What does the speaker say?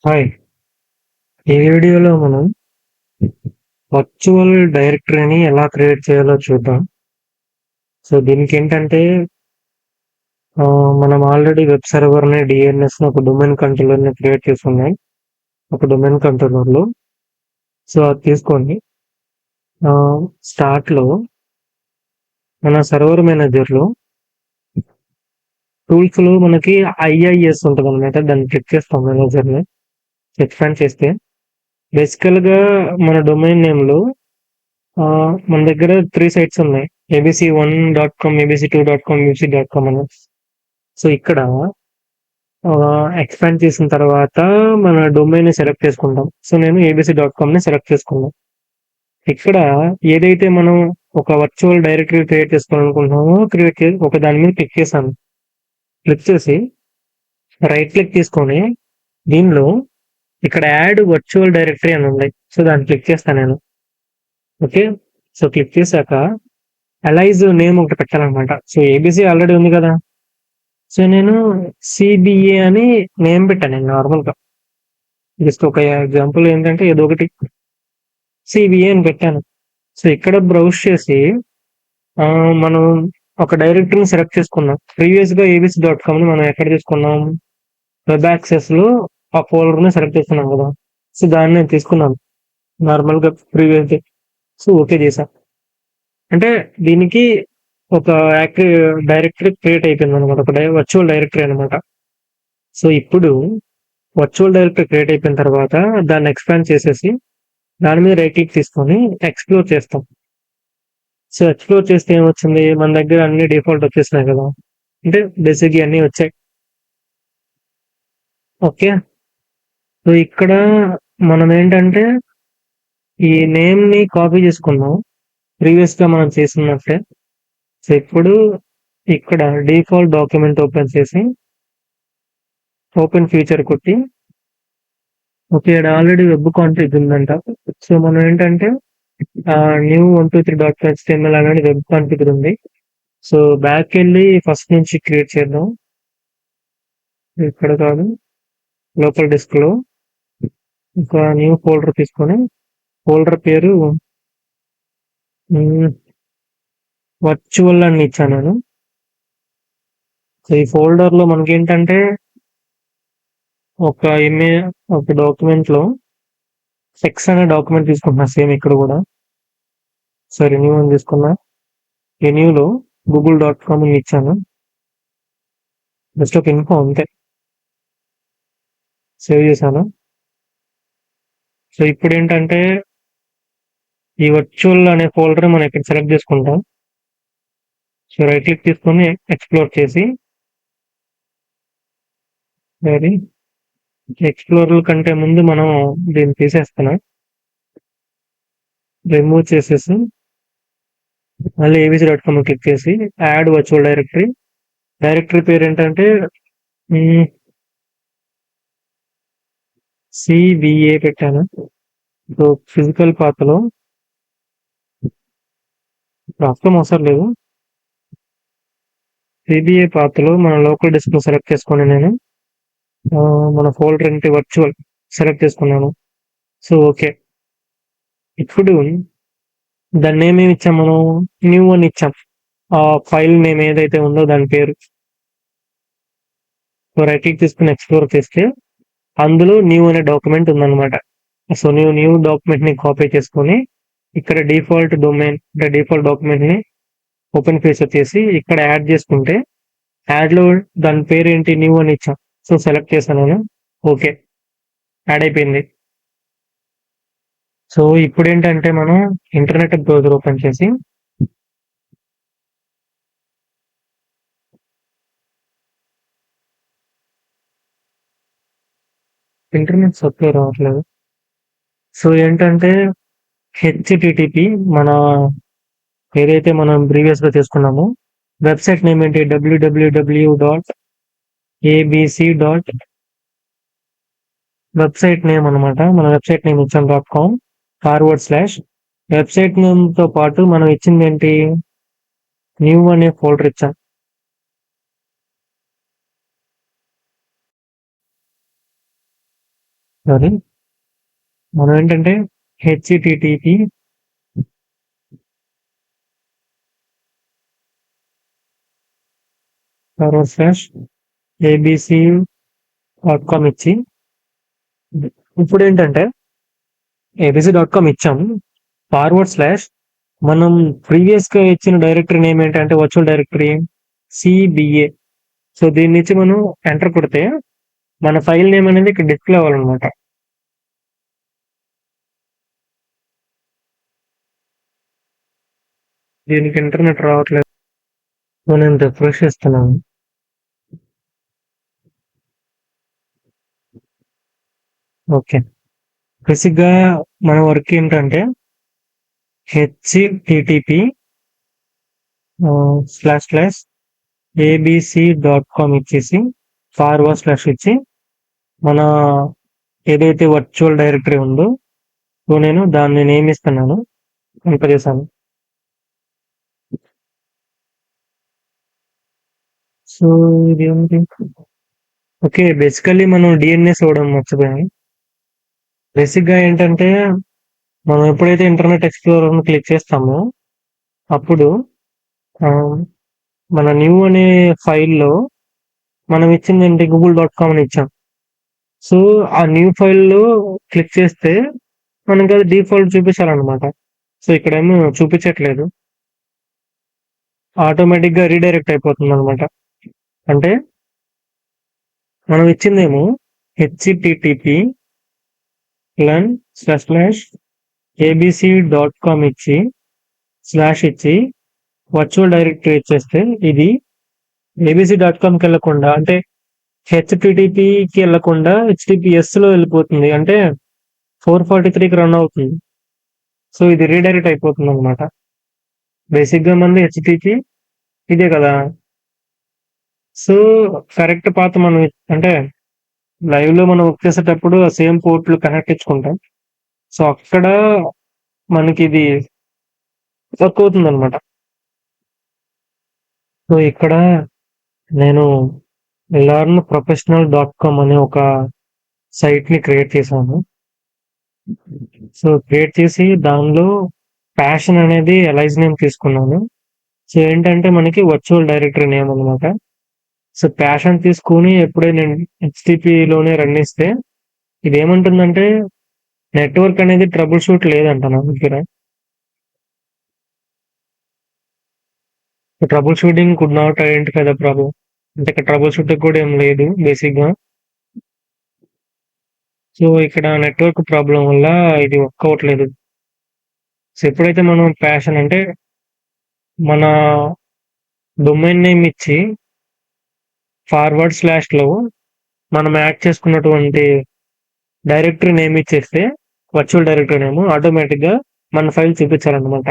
Hi! ఈ వీడియోలో మనం వర్చువల్ డైరెక్టరీని ఎలా క్రియేట్ చేయాలో చూద్దాం. సో, దీనికేంటంటే మనం ఆల్రెడీ వెబ్ సర్వర్‌ని, డీఎన్ఎస్‌ని ఒక డొమైన్ కంట్రోలర్‌ని క్రియేట్ చేసున్నాం. ఒక డొమైన్ కంట్రోలర్‌లో. సో, అది తీసుకొని స్టార్ట్‌లో మన సర్వర్ మేనేజర్‌లో టూల్స్‌లో మనకి ఐఐఎస్ ఉంటదనమాట. దాన్ని క్లిక్ చేస్తాం మేనేజర్‌ని. ఎక్స్‌పాండ్ చేస్తే బేసికల్‌గా మన డొమైన్ నేమ్‌లో మన దగ్గర 3 సైట్స్ ఉన్నాయి. abc1.com, abc2.com, abc.com అని. సో, ఇక్కడ ఎక్స్‌పాండ్ చేసిన తర్వాత మన డొమైన్‌ని సెలెక్ట్ చేసుకుంటాం. సో, నేను abc.comని సెలెక్ట్ చేసుకున్నా. ఇక్కడ ఏదైతే మనం ఒక వర్చువల్ డైరెక్టరీ క్రియేట్ చేసుకోవాలనుకుంటున్నామో ఒక దాని మీద క్లిక్ చేశాను. క్లిక్ చేసి రైట్ క్లిక్ తీసుకొని దీనిలో ఇక్కడ యాడ్ వర్చువల్ డైరెక్టరీ అని ఉంది. సో, దాన్ని క్లిక్ చేస్తా నేను. ఓకే. సో, క్లిక్ చేశాక అలైజ్ నేమ్ ఒకటి పెట్టాలనమాట. సో, ఏబీసీ ఆల్రెడీ ఉంది కదా! సో, నేను సీబీఏ అని నేమ్ పెట్టాను నేను నార్మల్‌గా. జస్ట్ ఒక ఎగ్జాంపుల్ ఏంటంటే ఏదో ఒకటి సీబీఏ అని పెట్టాను. సో, ఇక్కడ బ్రౌజ్ చేసి మనం ఒక డైరెక్టరీని సెలెక్ట్ చేసుకున్నాం. ప్రీవియస్‌గా ఏబీసీ.కామ్‌ని మనం ఎక్కడ తీసుకున్నాం? వెబ్ యాక్సెస్‌లో ఆ ఫోల్డర్‌ని సెలెక్ట్ చేసుకున్నాం కదా! సో, దాన్ని నేను తీసుకున్నాను. నార్మల్‌గా ప్రీవియస్‌ది. సో, ఓకే చేశా. అంటే దీనికి ఒక డైరెక్టరీ క్రియేట్ అయిపోయిందనమాట. ఒక వర్చువల్ డైరెక్టరీ అనమాట. సో, ఇప్పుడు వర్చువల్ డైరెక్టరీ క్రియేట్ అయిపోయిన తర్వాత దాన్ని ఎక్స్‌పాండ్ చేసేసి దాని మీద రైట్ క్లిక్ తీసుకొని ఎక్స్‌ప్లోర్ చేస్తాం. సో, ఎక్స్‌ప్లోర్ చేస్తే ఏమొచ్చింది? మన దగ్గర అన్ని డిఫాల్ట్ వచ్చేసినాయి కదా! అంటే బేసిక్‌గా అన్నీ వచ్చాయి. ఓకే. సో, ఇక్కడ మనమేంటంటే ఈ నేమ్‌ని కాపీ చేసుకున్నాం. ప్రీవియస్‌గా మనం చేసినట్టే. సో, ఇప్పుడు ఇక్కడ డిఫాల్ట్ డాక్యుమెంట్ ఓపెన్ చేసి ఓపెన్ ఫీచర్ కొట్టి ఓకే. ఈడ ఆల్రెడీ వెబ్ కాన్ఫిగ్ ఉందంట. సో, మనం ఏంటంటే న్యూ 123.html అనేది వెబ్ కాన్ఫిగర్ ఉంది. సో, బ్యాక్‌కెళ్ళి ఫస్ట్ నుంచి క్రియేట్ చేద్దాం. ఇక్కడ కాదు. లోకల్ డిస్క్‌లో ఒక న్యూ ఫోల్డర్ తీసుకొని ఫోల్డర్ పేరు హ్మ్. వర్చువల్ అని ఇచ్చాను నేను. సో, ఈ ఫోల్డర్‌లో మనకేంటంటే ఒక ఒక డాక్యుమెంట్‌లో టెక్స్ట్ అనే డాక్యుమెంట్ తీసుకుంటున్నా సేమ్ ఇక్కడ కూడా. సో, రెన్యూ అని తీసుకున్నా. రెన్యూలో google.com అని ఇచ్చాను. జస్ట్ ఒక ఇన్ఫో అంతే. సేవ్ చేశాను. సో, ఇప్పుడేంటంటే ఈ వర్చువల్ అనే ఫోల్డర్ మనం ఇక్కడ సెలెక్ట్ చేసుకుంటాం. సో, రైట్ క్లిక్ తీసుకొని ఎక్స్‌ప్లోర్ చేసి అది ఎక్స్‌ప్లోరర్ కంటే ముందు మనం దీన్ని తీసేస్తున్నాం. రిమూవ్ చేసేసి మళ్ళీ abc.com క్లిక్ చేసి యాడ్ వర్చువల్ డైరెక్టరీ. డైరెక్టరీ పేరేంటంటే హ్మ్. సీబీఏ పెట్టాను. సో, ఫిజికల్ పాత్‌లో ప్రస్తుతం అవసరం లేదు. సీబీఏ పాత్‌లో మన లోకల్ డిస్క్‌ని సెలెక్ట్ చేసుకొని నేను మన ఫోల్డర్ ఏంటి వర్చువల్ సెలెక్ట్ చేసుకున్నాను. So, okay. ఇప్పుడు దాని నేమ్ ఏమి ఇచ్చాం మనం? న్యూ అని ఇచ్చాం. ఆ ఫైల్ నేమ్ ఏదైతే ఉందో దాని పేరు. సో, రైట్ క్లిక్ తీసుకొని ఎక్స్‌ప్లోర్ చేస్తే అందులో న్యూ అనే డాక్యుమెంట్ ఉందన్నమాట. సో, న్యూ డాక్యుమెంట్‌ని కాపీ చేసుకొని ఇక్కడ డిఫాల్ట్ డొమైన్ అంటే డిఫాల్ట్ డాక్యుమెంట్‌ని ఓపెన్ ఫీచర్ చేసి ఇక్కడ యాడ్ చేసుకుంటే యాడ్‌లో దాని పేరేంటి న్యూ అని ఇచ్చాం. సో, సెలెక్ట్ చేశాను నేను. ఓకే. యాడ్ అయిపోయింది. సో, ఇప్పుడేంటంటే మనం ఇంటర్నెట్ బ్రౌజర్ ఓపెన్ చేసి ఇంటర్నెట్ సప్లై రావట్లేదు. సో, ఏంటంటే హెచ్‌టిటిపి మన ఏదైతే మనం ప్రీవియస్‌గా చేసుకున్నామో వెబ్‌సైట్ నేమ్ ఏంటి www.abc. వెబ్‌సైట్ నేమ్ అనమాట. మన వెబ్‌సైట్ నేమ్ ఇచ్చాం .com/. వెబ్‌సైట్ నేమ్‌తో పాటు మనం ఇచ్చిందేంటి? న్యూ అనే ఫోల్డర్ ఇచ్చాం. సారీ, మనం ఏంటంటే హెచ్టిటిపి abc.com ఇచ్చి, ఇప్పుడు ఏంటంటే abc.com ఇచ్చాము, / మనం ప్రీవియస్ గా ఇచ్చిన డైరెక్టరీ నేమ్ ఏంటంటే వర్చువల్ డైరెక్టరీ సిబిఏ. సో దీని నుంచి మనం ఎంటర్ కొడితే మన ఫైల్ నేమ్ అనేది ఇక్కడ డిస్ప్లే అవ్వాలన్నమాట. దీనికి ఇంటర్నెట్ రావట్లేదు, నేను రిఫ్రెష్ చేస్తున్నాను. ఓకే, బేసిక్ గా మన వర్క్ ఏంటంటే http://abc.com ఇచ్చేసి / ఇచ్చి మన ఏదైతే వర్చువల్ డైరెక్టరీ ఉందో సో నేను దాన్ని నేమ్ ఇస్తున్నాను, చేశాను. సో ఇది ఏంటి? ఓకే, బేసికల్లీ మనం డిఎన్ఎస్ ఇవ్వడం మర్చిపోయాం. బేసిక్ గా ఏంటంటే మనం ఎప్పుడైతే ఇంటర్నెట్ ఎక్స్ప్లోరర్ క్లిక్ చేస్తామో అప్పుడు మన న్యూ అనే ఫైల్లో మనం ఇచ్చింది ఏంటి, google.com అని ఇచ్చాం. సో ఆ న్యూ ఫైల్లో క్లిక్ చేస్తే మనకి అది డిఫాల్ట్ చూపించాలన్నమాట. సో ఇక్కడేమో చూపించట్లేదు, ఆటోమేటిక్ గా రీడైరెక్ట్ అయిపోతుంది అనమాట. అంటే మనం ఇచ్చిందేమో http://abc.com ఇచ్చి ఇచ్చి వర్చువల్ డైరెక్టరీ ఇచ్చేస్తే ఇది abc.comకి వెళ్లకుండా, అంటే హెచ్టిటిపికి వెళ్లకుండా హెచ్టిటిపిఎస్ లో వెళ్ళిపోతుంది, అంటే 443కి రన్ అవుతుంది. సో ఇది రీడైరెక్ట్ అయిపోతుంది అనమాట. బేసిక్ గా మంది హెచ్టిటిపి ఇదే కదా. సో కరెక్ట్ పాత్ మనం అంటే లైవ్ లో మనం వర్క్ చేసేటప్పుడు సేమ్ పోర్ట్లు కనెక్ట్ ఇచ్చుకుంటాం. సో అక్కడ మనకి ఇది వర్క్ అవుతుంది అనమాట. సో ఇక్కడ నేను learnprofessional.com అనే ఒక సైట్ ని క్రియేట్ చేశాను. సో క్రియేట్ చేసి దానిలో ప్యాషన్ అనేది ఎలైజ్ నేమ్ తీసుకున్నాను. సో ఏంటంటే మనకి వర్చువల్ డైరెక్టరీ నేమ్ అనమాట. సో ప్యాషన్ తీసుకుని ఎప్పుడైనా నేను హెచ్టిటిపిలోనే రన్ ఇస్తే ఇది ఏమంటుందంటే నెట్వర్క్ అనేది ట్రబుల్ షూట్ లేదంట నా దగ్గర. Trouble shooting could not identify the problem, అంటే ఇక్కడ ట్రబుల్ షూటింగ్ కూడా ఏం లేదు బేసిక్ గా. సో ఇక్కడ నెట్వర్క్ ప్రాబ్లం వల్ల ఇది వర్క్ అవ్వట్లేదు. సో ఎప్పుడైతే మనం ప్యాషన్ అంటే మన డొమైన్ నేమ్ ఇచ్చి / లో మనం యాడ్ చేసుకున్నటువంటి డైరెక్టరీ నేమ్ ఇచ్చేస్తే వర్చువల్ డైరెక్టరీ నేమ్ ఆటోమేటిక్ గా మన ఫైల్ చూపించాలన్నమాట.